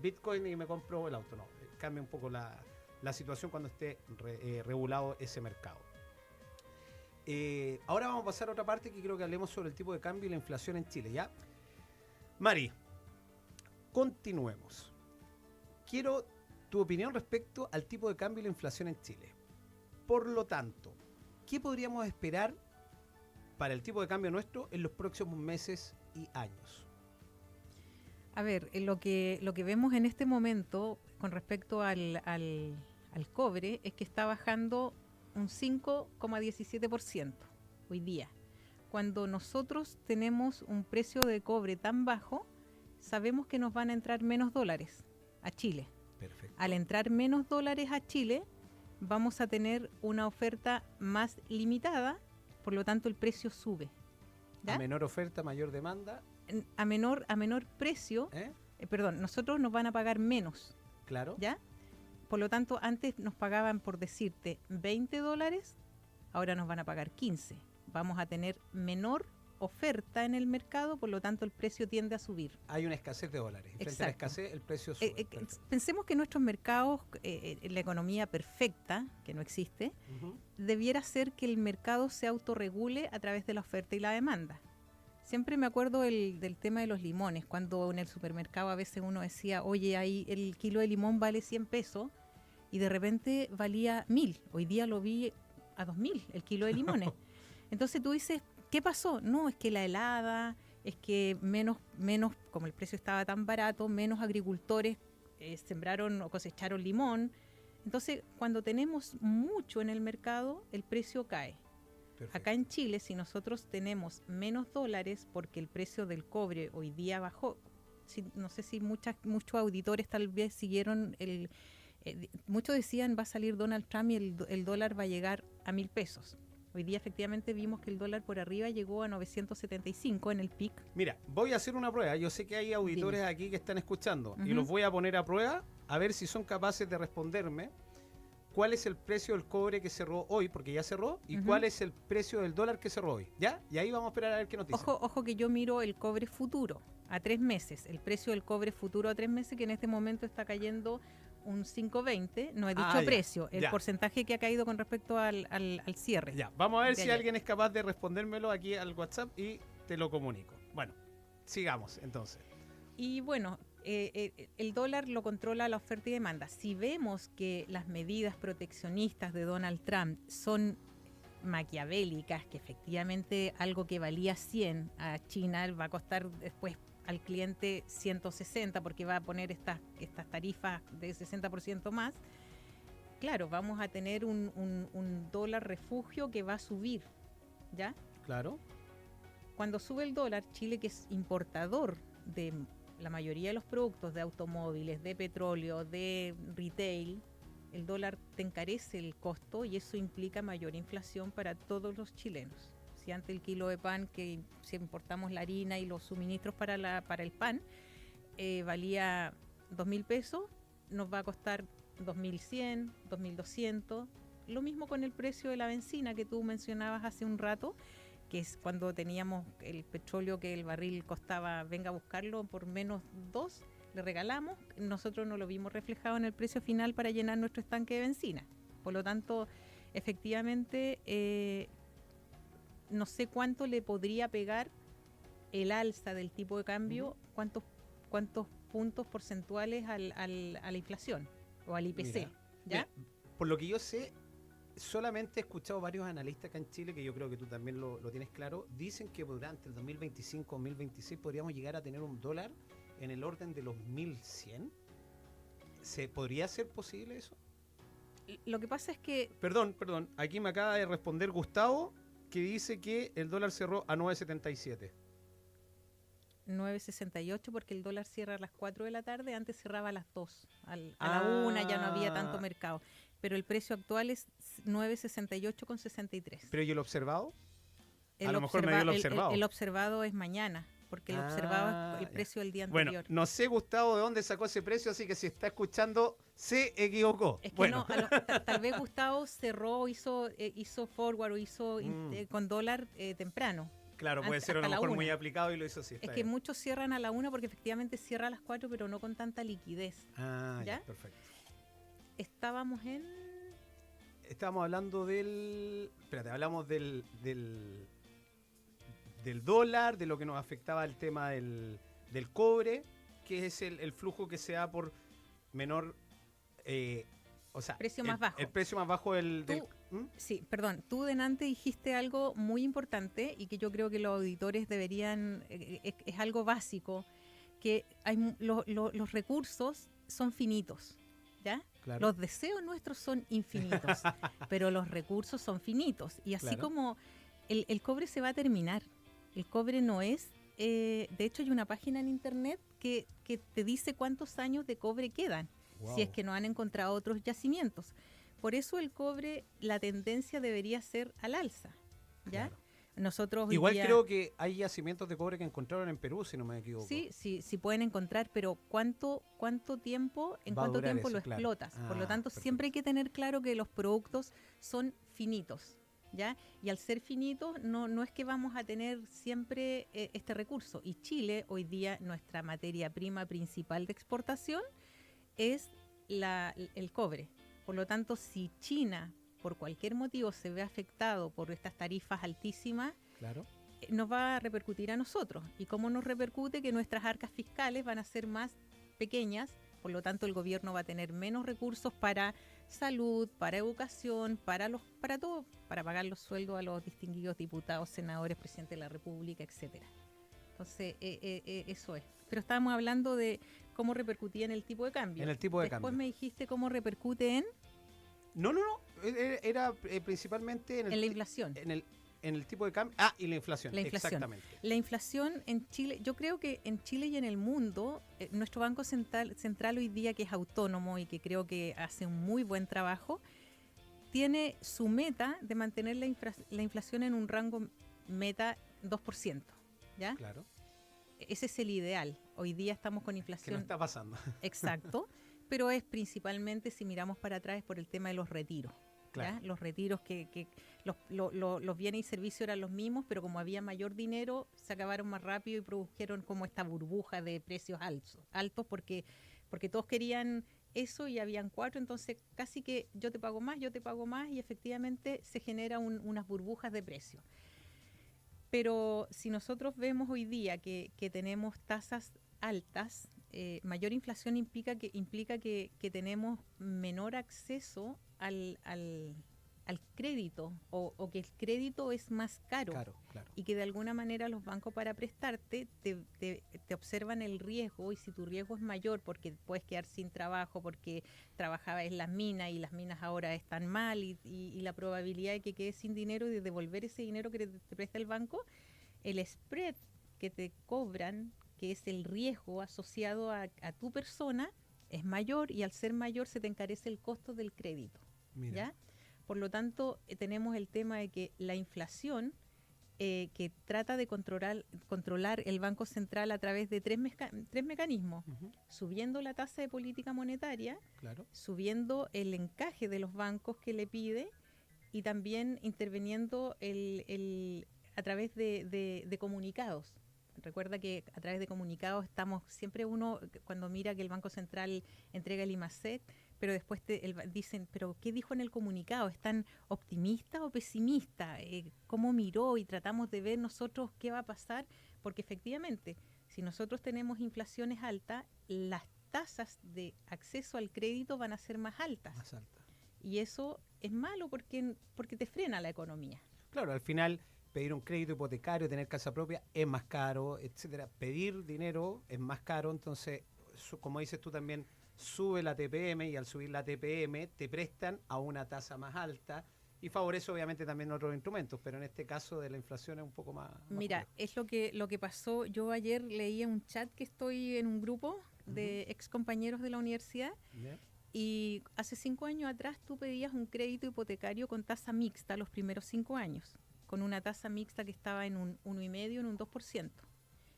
Bitcoin y me compro el auto. No, cambia un poco la situación cuando esté regulado ese mercado. Ahora vamos a pasar a otra parte que creo que hablemos sobre el tipo de cambio y la inflación en Chile, ¿ya? Mari, continuemos. Quiero tu opinión respecto al tipo de cambio y la inflación en Chile. Por lo tanto, ¿qué podríamos esperar para el tipo de cambio nuestro en los próximos meses y años? A ver, lo que vemos en este momento con respecto al cobre es que está bajando un 5,17% hoy día. Cuando nosotros tenemos un precio de cobre tan bajo, sabemos que nos van a entrar menos dólares a Chile. Perfecto. Al entrar menos dólares a Chile, vamos a tener una oferta más limitada, por lo tanto el precio sube. ¿Ya? A menor oferta, mayor demanda. A menor precio, perdón, nosotros nos van a pagar menos. Claro. ¿Ya? Por lo tanto, antes nos pagaban, por decirte, $20, ahora nos van a pagar 15. Vamos a tener menor oferta en el mercado, por lo tanto el precio tiende a subir. Hay una escasez de dólares. Frente Exacto. a la escasez, el precio sube. Pensemos que nuestros mercados, la economía perfecta, que no existe, debiera ser que el mercado se autorregule a través de la oferta y la demanda. Siempre me acuerdo del tema de los limones, cuando en el supermercado a veces uno decía, oye, ahí el kilo de limón vale 100 pesos y de repente valía 1.000. Hoy día lo vi a 2.000 el kilo de limones. Entonces tú dices, ¿qué pasó? No, es que la helada, es que menos, como el precio estaba tan barato, menos agricultores sembraron o cosecharon limón. Entonces, cuando tenemos mucho en el mercado, el precio cae. Perfecto. Acá en Chile, si nosotros tenemos menos dólares, porque el precio del cobre hoy día bajó, no sé si muchos auditores tal vez siguieron, muchos decían va a salir Donald Trump y el dólar va a llegar a 1.000 pesos. Hoy día efectivamente vimos que el dólar por arriba llegó a 975 en el pic. Mira, voy a hacer una prueba. Yo sé que hay auditores aquí que están escuchando y los voy a poner a prueba a ver si son capaces de responderme cuál es el precio del cobre que cerró hoy, porque ya cerró, y cuál es el precio del dólar que cerró hoy. ¿Ya? Y ahí vamos a esperar a ver qué nos dicen. Ojo que yo miro el cobre futuro a 3 meses. El precio del cobre futuro a 3 meses, que en este momento está cayendo un 5.20, no he dicho precio, el porcentaje que ha caído con respecto al cierre. Ya, vamos a ver si alguien es capaz de respondérmelo aquí al WhatsApp y te lo comunico. Bueno, sigamos entonces. Y bueno, el dólar lo controla la oferta y demanda. Si vemos que las medidas proteccionistas de Donald Trump son maquiavélicas, que efectivamente algo que valía 100 a China va a costar después al cliente 160 porque va a poner estas tarifas de 60% más, claro, vamos a tener un dólar refugio que va a subir, ¿ya? Claro. Cuando sube el dólar, Chile, que es importador de la mayoría de los productos, de automóviles, de petróleo, de retail, el dólar te encarece el costo y eso implica mayor inflación para todos los chilenos. Si antes el kilo de pan, que si importamos la harina y los suministros para el pan, valía 2.000 pesos, nos va a costar 2.100, 2.200. Lo mismo con el precio de la benzina que tú mencionabas hace un rato, que es cuando teníamos el petróleo que el barril costaba, venga a buscarlo por menos 2, le regalamos, nosotros no lo vimos reflejado en el precio final para llenar nuestro estanque de benzina. Por lo tanto, efectivamente, no sé cuánto le podría pegar el alza del tipo de cambio, cuántos puntos porcentuales a la inflación o al IPC. Mira, ¿ya? Mira, por lo que yo sé, solamente he escuchado varios analistas acá en Chile, que yo creo que tú también lo tienes claro, dicen que durante el 2025-2026 podríamos llegar a tener un dólar en el orden de los 1.100. ¿Podría ser posible eso? Lo que pasa es que... Perdón, aquí me acaba de responder Gustavo, que dice que el dólar cerró a 9.77. 9.68 porque el dólar cierra a las 4 de la tarde, antes cerraba a las 2, a la 1 ya no había tanto mercado, pero el precio actual es 9.68,63. ¿Pero y el observado? A lo mejor me dio el observado. El observado es mañana, porque el observado es el precio del día anterior. Bueno, no sé Gustavo de dónde sacó ese precio, así que si está escuchando, se equivocó. Es que no, tal vez Gustavo cerró, hizo forward o hizo con dólar temprano. Claro, puede ser a lo mejor muy aplicado y lo hizo así. Es que muchos cierran a la 1 porque efectivamente cierra a las 4, pero no con tanta liquidez. Ya, perfecto. Estábamos hablando del... Espérate, hablamos del dólar, de lo que nos afectaba el tema del cobre, que es el flujo que se da por menor... precio más bajo. El precio más bajo del... Sí, perdón, tú delante dijiste algo muy importante y que yo creo que los auditores deberían, es algo básico, que los recursos son finitos, ¿ya? Claro. Los deseos nuestros son infinitos, pero los recursos son finitos. Y así Claro. como el cobre se va a terminar, el cobre no es... de hecho, hay una página en internet que te dice cuántos años de cobre quedan, si es que no han encontrado otros yacimientos. Por eso el cobre, la tendencia debería ser al alza, ¿ya? Claro. Nosotros hoy Igual día, creo que hay yacimientos de cobre que encontraron en Perú, si no me equivoco. sí pueden encontrar, pero ¿cuánto tiempo, en Va a cuánto durar tiempo eso, lo claro. explotas? Por lo Ah, tanto, perfecto. siempre hay que tener claro que los productos son finitos, ¿ya? Y al ser finitos, no es que vamos a tener siempre este recurso. Y Chile, hoy día, nuestra materia prima principal de exportación es el cobre. Por lo tanto, si China, por cualquier motivo, se ve afectado por estas tarifas altísimas, Claro. nos va a repercutir a nosotros. ¿Y cómo nos repercute? Que nuestras arcas fiscales van a ser más pequeñas, por lo tanto el gobierno va a tener menos recursos para salud, para educación, para todo, para pagar los sueldos a los distinguidos diputados, senadores, presidente de la República, etcétera. Entonces, eso es. Pero estábamos hablando de cómo repercutía en el tipo de cambio. En el tipo de Después cambio. me dijiste cómo repercute No. Era principalmente en la inflación. En el tipo de cambio. Y la inflación. La inflación. Exactamente. La inflación en Chile, yo creo que en Chile y en el mundo, nuestro Banco Central hoy día, que es autónomo y que creo que hace un muy buen trabajo, tiene su meta de mantener la inflación en un rango meta 2%, ¿ya? Claro. Ese es el ideal. Hoy día estamos con Que no inflación. está pasando. Exacto, pero es principalmente, si miramos para atrás, por el tema de los retiros. Claro. ¿Ya? Los retiros que los bienes y servicios eran los mismos, pero como había mayor dinero, se acabaron más rápido y produjeron como esta burbuja de precios altos porque todos querían eso y habían 4, entonces casi que yo te pago más y efectivamente se genera unas burbujas de precios. Pero si nosotros vemos hoy día que tenemos tasas altas, mayor inflación implica que tenemos menor acceso al crédito o que el crédito es más caro. Claro. Y que de alguna manera los bancos, para prestarte, te observan el riesgo, y si tu riesgo es mayor porque puedes quedar sin trabajo porque trabajabas en las minas y las minas ahora están mal y la probabilidad de que quedes sin dinero y de devolver ese dinero que te presta el banco, el spread que te cobran, que es el riesgo asociado a tu persona, es mayor, y al ser mayor se te encarece el costo del crédito. Mira. ¿Ya? Por lo tanto, tenemos el tema de que la inflación, que trata de controlar el Banco Central a través de tres mecanismos: Uh-huh. subiendo la tasa de política monetaria, Claro. subiendo el encaje de los bancos que le pide, y también interviniendo a través de comunicados. Recuerda que a través de comunicados estamos siempre uno, cuando mira que el Banco Central entrega el IMACET, pero después dicen, ¿pero qué dijo en el comunicado? ¿Están optimista o pesimista? ¿Cómo miró? Y tratamos de ver nosotros qué va a pasar, porque efectivamente, si nosotros tenemos inflaciones altas, las tasas de acceso al crédito van a ser más altas. Más alta. Y eso es malo porque te frena la economía. Claro, al final pedir un crédito hipotecario, tener casa propia es más caro, etcétera. Pedir dinero es más caro, entonces, como dices tú también, sube la TPM, y al subir la TPM te prestan a una tasa más alta y favorece obviamente también otros instrumentos, pero en este caso de la inflación es un poco más Mira, complejo. es lo que pasó. Yo ayer leía un chat, que estoy en un grupo de ex compañeros de la universidad, ¿Ya? y hace 5 años atrás tú pedías un crédito hipotecario con tasa mixta los primeros 5 años, con una tasa mixta que estaba en un 1,5%, en un 2%.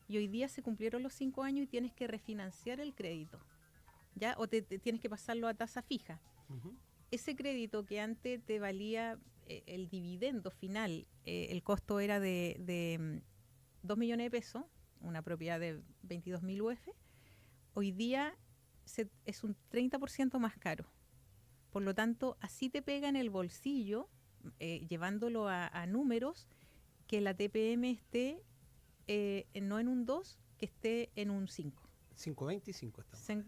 Y hoy día se cumplieron los 5 años y tienes que refinanciar el crédito, ¿ya? O te tienes que pasarlo a tasa fija. Uh-huh. Ese crédito que antes te valía el dividendo final, el costo era de 2 millones de pesos, una propiedad de 22.000 UF, hoy día es un 30% más caro. Por lo tanto, así te pega en el bolsillo, llevándolo a números, que la TPM esté no en un 2, que esté en un 5. 5.25 estamos.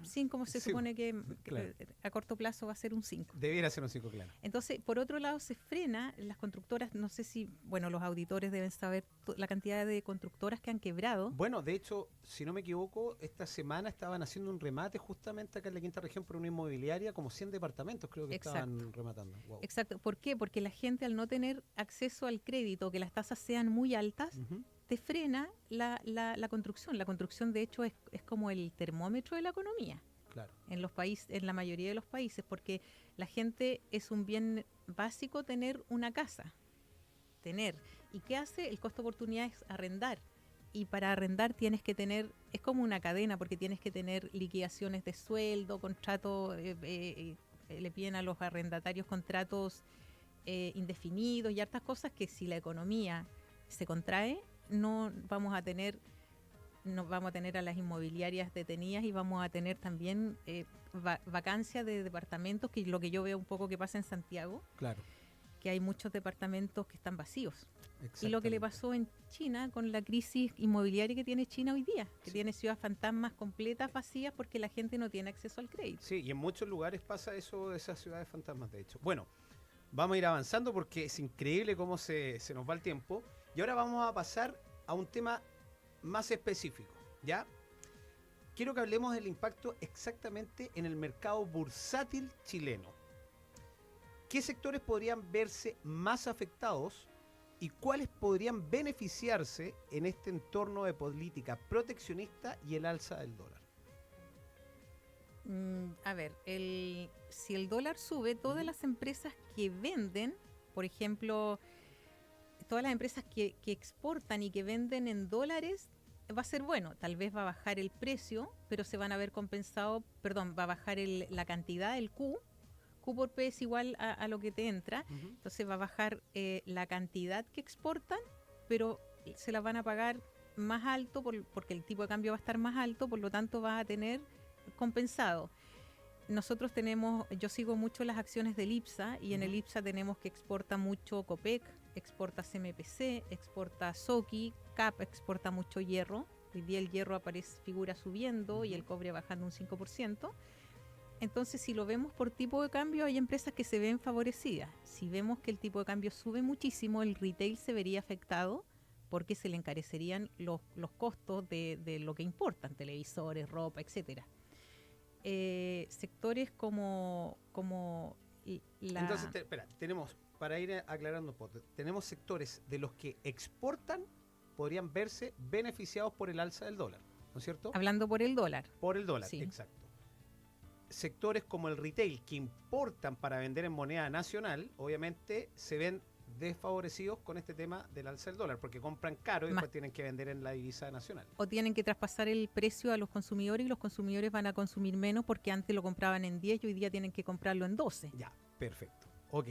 Sin como se Sí, supone que claro. a corto plazo va a ser un 5. Debiera ser un 5, claro. Entonces, por otro lado, se frena las constructoras, no sé si, bueno, los auditores deben saber la cantidad de constructoras que han quebrado. Bueno, de hecho, si no me equivoco, esta semana estaban haciendo un remate justamente acá en la quinta región por una inmobiliaria, como 100 departamentos creo que Exacto. estaban rematando. Wow. Exacto. ¿Por qué? Porque la gente, al no tener acceso al crédito, que las tasas sean muy altas, Ujú. te frena la construcción. La construcción, de hecho, es como el termómetro de la economía Claro. en los países, en la mayoría de los países, porque la gente es un bien básico tener una casa. ¿Y qué hace? El costo de oportunidad es arrendar. Y para arrendar tienes que tener, es como una cadena, porque tienes que tener liquidaciones de sueldo, contratos, le piden a los arrendatarios contratos indefinidos y hartas cosas que si la economía se contrae, no vamos a tener a las inmobiliarias detenidas y vamos a tener también vacancia de departamentos, que es lo que yo veo un poco que pasa en Santiago, Claro. que hay muchos departamentos que están vacíos. Y Exactamente. lo que le pasó en China con la crisis inmobiliaria que tiene China hoy día, que tiene ciudades fantasmas completas vacías porque la gente no tiene acceso al crédito. Sí, y en muchos lugares pasa eso de esas ciudades fantasmas, de hecho. Bueno, vamos a ir avanzando porque es increíble cómo se nos va el tiempo. Y ahora vamos a pasar a un tema más específico, ¿ya? Quiero que hablemos del impacto exactamente en el mercado bursátil chileno. ¿Qué sectores podrían verse más afectados y cuáles podrían beneficiarse en este entorno de política proteccionista y el alza del dólar? A ver, si el dólar sube, todas las empresas que venden, por ejemplo, todas las empresas que exportan y que venden en dólares, va a ser bueno. Tal vez va a bajar el precio, pero se van a ver compensados, va a bajar la cantidad, el Q por P es igual a lo que te entra. Uh-huh. Entonces va a bajar la cantidad que exportan, pero se la van a pagar más alto porque el tipo de cambio va a estar más alto, por lo tanto va a tener compensado. Nosotros yo sigo mucho las acciones del IPSA y en el IPSA tenemos que exporta mucho Copec, exporta CMPC, exporta Soki, CAP exporta mucho hierro. Hoy día el hierro figura subiendo y el cobre bajando un 5%. Entonces, si lo vemos por tipo de cambio, hay empresas que se ven favorecidas. Si vemos que el tipo de cambio sube muchísimo, el retail se vería afectado porque se le encarecerían los costos de lo que importan, televisores, ropa, etcétera. Sectores como Entonces, tenemos, para ir aclarando un poco, tenemos sectores de los que exportan podrían verse beneficiados por el alza del dólar, ¿no es cierto? Hablando por el dólar. Por el dólar, Sí. exacto. Sectores como el retail que importan para vender en moneda nacional, obviamente se ven desfavorecidos con este tema del alza del dólar, porque compran caro y después tienen que vender en la divisa nacional. O tienen que traspasar el precio a los consumidores y los consumidores van a consumir menos porque antes lo compraban en 10 y hoy día tienen que comprarlo en 12. Ya, perfecto. Ok.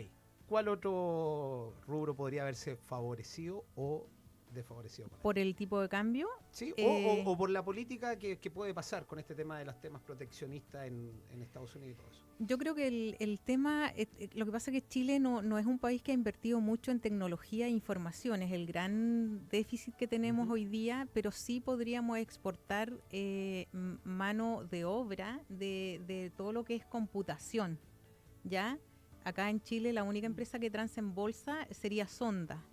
¿Cuál otro rubro podría haberse favorecido o desfavorecido? ¿Por el tipo de cambio? Sí, o por la política que puede pasar con este tema de los temas proteccionistas en Estados Unidos y todo eso. Yo creo que el tema, lo que pasa es que Chile no es un país que ha invertido mucho en tecnología e información, es el gran déficit que tenemos hoy día, pero sí podríamos exportar mano de obra de todo lo que es computación, ¿ya? Acá en Chile la única empresa que transa en bolsa sería Sonda,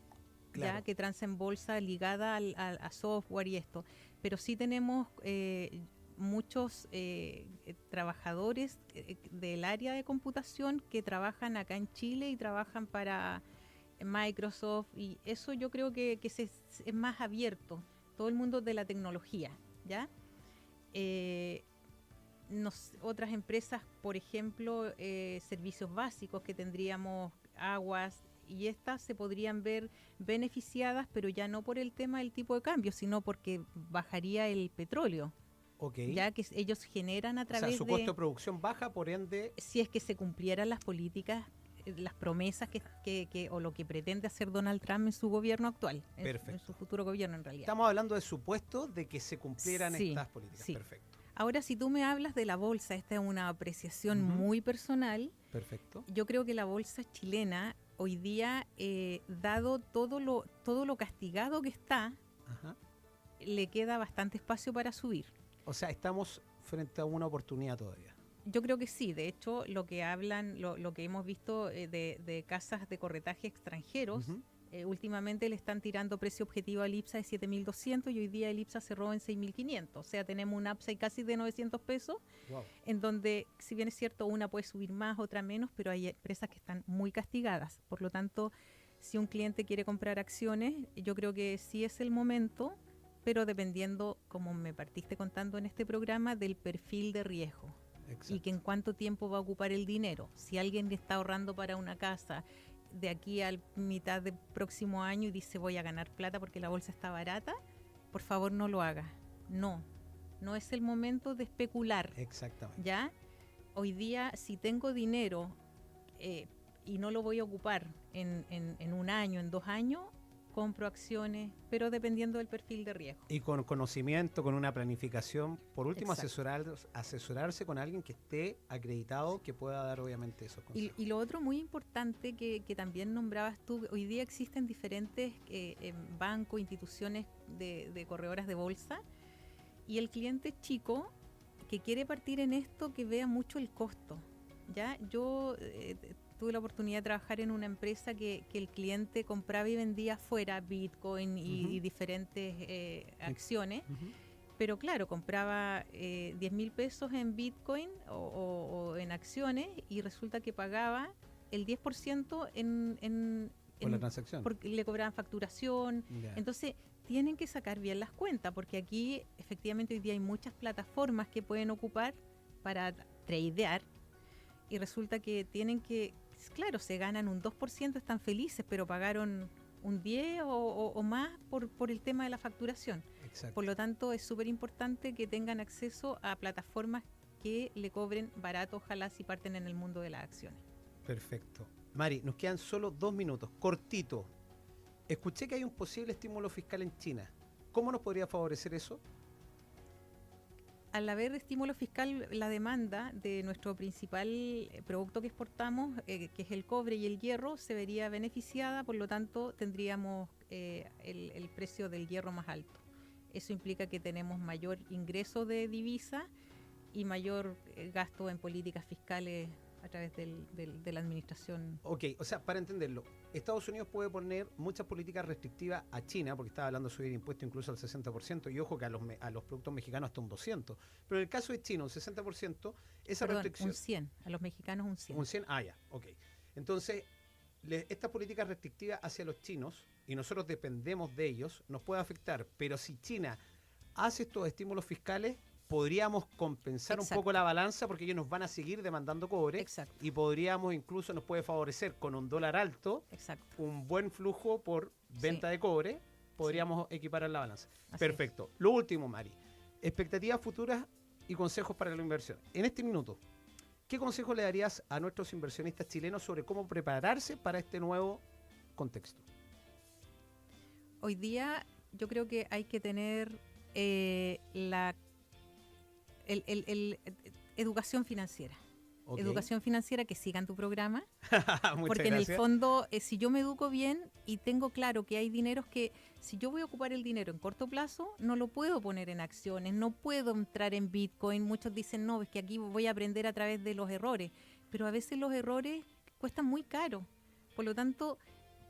Claro. ¿ya? Que transa en bolsa ligada a software y esto, pero sí tenemos muchos trabajadores del área de computación que trabajan acá en Chile y trabajan para Microsoft y eso yo creo que es más abierto, todo el mundo de la tecnología, ¿ya? Otras empresas, por ejemplo, servicios básicos que tendríamos, aguas, y estas se podrían ver beneficiadas, pero ya no por el tema del tipo de cambio, sino porque bajaría el petróleo. Okay. Ya que ellos generan a través de... O sea, su costo de producción baja, por ende... Si es que se cumplieran las políticas, las promesas o lo que pretende hacer Donald Trump en su gobierno actual, en su futuro gobierno en realidad. Estamos hablando de supuestos de que se cumplieran estas políticas. Sí. Perfecto. Ahora, si tú me hablas de la bolsa, esta es una apreciación muy personal. Perfecto. Yo creo que la bolsa chilena hoy día, dado todo lo castigado que está, le queda bastante espacio para subir. O sea, estamos frente a una oportunidad todavía. Yo creo que sí. De hecho, lo que hablan, lo que hemos visto de casas de corretaje extranjeros, últimamente le están tirando precio objetivo al IPSA de 7.200 y hoy día el IPSA cerró en 6.500. O sea, tenemos un upside casi de 900 pesos, Wow. en donde, si bien es cierto, una puede subir más, otra menos, pero hay empresas que están muy castigadas. Por lo tanto, si un cliente quiere comprar acciones, yo creo que sí es el momento, pero dependiendo, como me partiste contando en este programa, del perfil de riesgo. Exacto. Y que en cuánto tiempo va a ocupar el dinero. Si alguien está ahorrando para una casa de aquí a mitad del próximo año y dice voy a ganar plata porque la bolsa está barata, por favor no lo haga. No es el momento de especular. Exactamente. ¿Ya? Hoy día, si tengo dinero y no lo voy a ocupar en un año, en 2 años, compro acciones, pero dependiendo del perfil de riesgo. Y con conocimiento, con una planificación, por último Exacto. asesorarse con alguien que esté acreditado, que pueda dar obviamente esos consejos. Y lo otro muy importante que también nombrabas tú, hoy día existen diferentes bancos, instituciones de corredoras de bolsa, y el cliente chico que quiere partir en esto, que vea mucho el costo. ¿Ya? Yo tuve la oportunidad de trabajar en una empresa que el cliente compraba y vendía fuera Bitcoin y diferentes acciones, pero claro, compraba 10.000 pesos en Bitcoin o en acciones y resulta que pagaba el 10% Por la transacción. porque le cobraban facturación. Ya. Entonces, tienen que sacar bien las cuentas, porque aquí efectivamente hoy día hay muchas plataformas que pueden ocupar para tradear y resulta que tienen que, claro, se ganan un 2%, están felices, pero pagaron un 10 o más por el tema de la facturación. Exacto. Por lo tanto, es súper importante que tengan acceso a plataformas que le cobren barato, ojalá si parten en el mundo de las acciones. Perfecto. Mari, nos quedan solo 2 minutos, cortito. Escuché que hay un posible estímulo fiscal en China. ¿Cómo nos podría favorecer eso? Al haber estímulo fiscal, la demanda de nuestro principal producto que exportamos, que es el cobre y el hierro, se vería beneficiada, por lo tanto tendríamos el precio del hierro más alto. Eso implica que tenemos mayor ingreso de divisa y mayor gasto en políticas fiscales a través de la administración. Ok, o sea, para entenderlo, Estados Unidos puede poner muchas políticas restrictivas a China, porque estaba hablando de subir impuestos incluso al 60%, y ojo que a los productos mexicanos hasta un 200%. Pero en el caso de China, un 60%, esa Perdón, restricción... un 100, a los mexicanos un 100. Un 100, ya, ok. Entonces, estas políticas restrictivas hacia los chinos, y nosotros dependemos de ellos, nos puede afectar, pero si China hace estos estímulos fiscales, podríamos compensar un poco la balanza porque ellos nos van a seguir demandando cobre. Exacto. Y podríamos incluso, nos puede favorecer con un dólar alto, un buen flujo por venta de cobre, podríamos equiparar la balanza. Así perfecto. Es. Lo último, Mari, expectativas futuras y consejos para la inversión. En este minuto, ¿qué consejo le darías a nuestros inversionistas chilenos sobre cómo prepararse para este nuevo contexto? Hoy día yo creo que hay que tener educación financiera. Okay. Educación financiera, que sigan tu programa. Porque en el fondo, si yo me educo bien y tengo claro que hay dineros que, si yo voy a ocupar el dinero en corto plazo, no lo puedo poner en acciones, no puedo entrar en Bitcoin. Muchos dicen, no, es que aquí voy a aprender a través de los errores. Pero a veces los errores cuestan muy caro. Por lo tanto,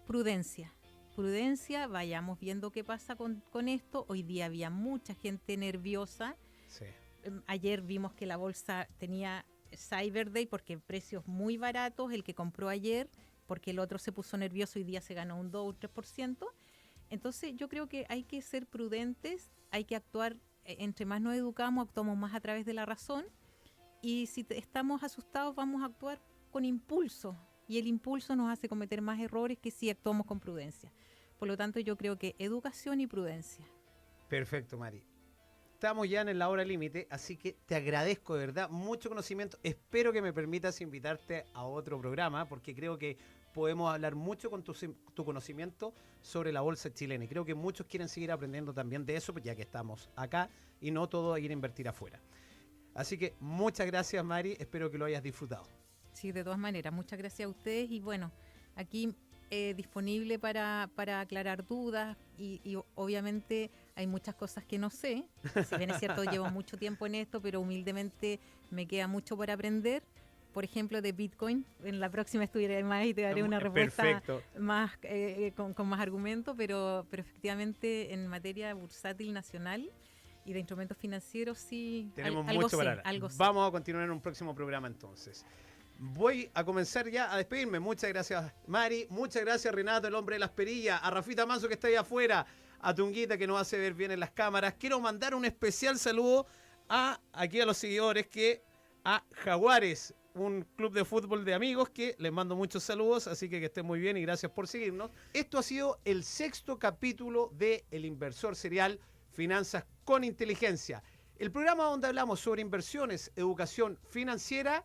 prudencia. Prudencia, vayamos viendo qué pasa con esto. Hoy día había mucha gente nerviosa. Sí. Ayer vimos que la bolsa tenía Cyber Day porque precios muy baratos, el que compró ayer, porque el otro se puso nervioso, hoy día se ganó un 2 o 3%. Entonces yo creo que hay que ser prudentes, hay que actuar, entre más nos educamos, actuamos más a través de la razón, y si estamos asustados vamos a actuar con impulso, y el impulso nos hace cometer más errores que si actuamos con prudencia. Por lo tanto, yo creo que educación y prudencia. Perfecto, Mari. Estamos ya en la hora límite, así que te agradezco de verdad, mucho conocimiento. Espero que me permitas invitarte a otro programa, porque creo que podemos hablar mucho con tu conocimiento sobre la bolsa chilena. Y creo que muchos quieren seguir aprendiendo también de eso, ya que estamos acá y no todo ir a invertir afuera. Así que muchas gracias, Mari. Espero que lo hayas disfrutado. Sí, de todas maneras, muchas gracias a ustedes. Y bueno, aquí disponible para aclarar dudas y obviamente hay muchas cosas que no sé. Si bien es cierto, llevo mucho tiempo en esto, pero humildemente me queda mucho por aprender. Por ejemplo, de Bitcoin. En la próxima estudiaré más y te daré una respuesta más con más argumentos, pero efectivamente en materia bursátil nacional y de instrumentos financieros sí tenemos mucho para hablar. Vamos a continuar en un próximo programa entonces. Voy a comenzar ya a despedirme. Muchas gracias, Mari. Muchas gracias, Renato, el hombre de las perillas. A Rafita Manso, que está ahí afuera. A Tunguita, que nos hace ver bien en las cámaras. Quiero mandar un especial saludo aquí a los seguidores, a Jaguares, un club de fútbol de amigos, que les mando muchos saludos, así que estén muy bien y gracias por seguirnos. Esto ha sido el 6º capítulo de El Inversor Serial, Finanzas con Inteligencia. El programa donde hablamos sobre inversiones, educación financiera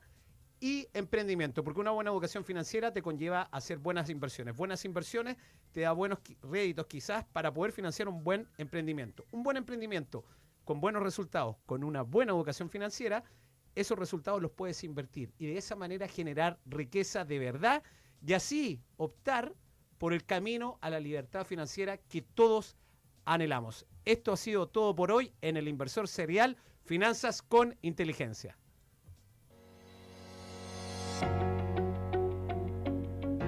y emprendimiento, porque una buena educación financiera te conlleva a hacer buenas inversiones. Buenas inversiones te da buenos réditos quizás para poder financiar un buen emprendimiento. Un buen emprendimiento con buenos resultados, con una buena educación financiera, esos resultados los puedes invertir y de esa manera generar riqueza de verdad y así optar por el camino a la libertad financiera que todos anhelamos. Esto ha sido todo por hoy en El Inversor Serial, Finanzas con Inteligencia.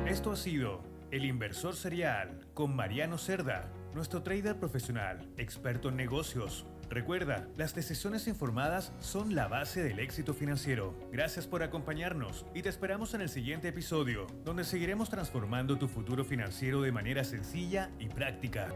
Esto ha sido El Inversor Serial con Mariano Cerda, nuestro trader profesional, experto en negocios. Recuerda, las decisiones informadas son la base del éxito financiero. Gracias por acompañarnos y te esperamos en el siguiente episodio, donde seguiremos transformando tu futuro financiero de manera sencilla y práctica.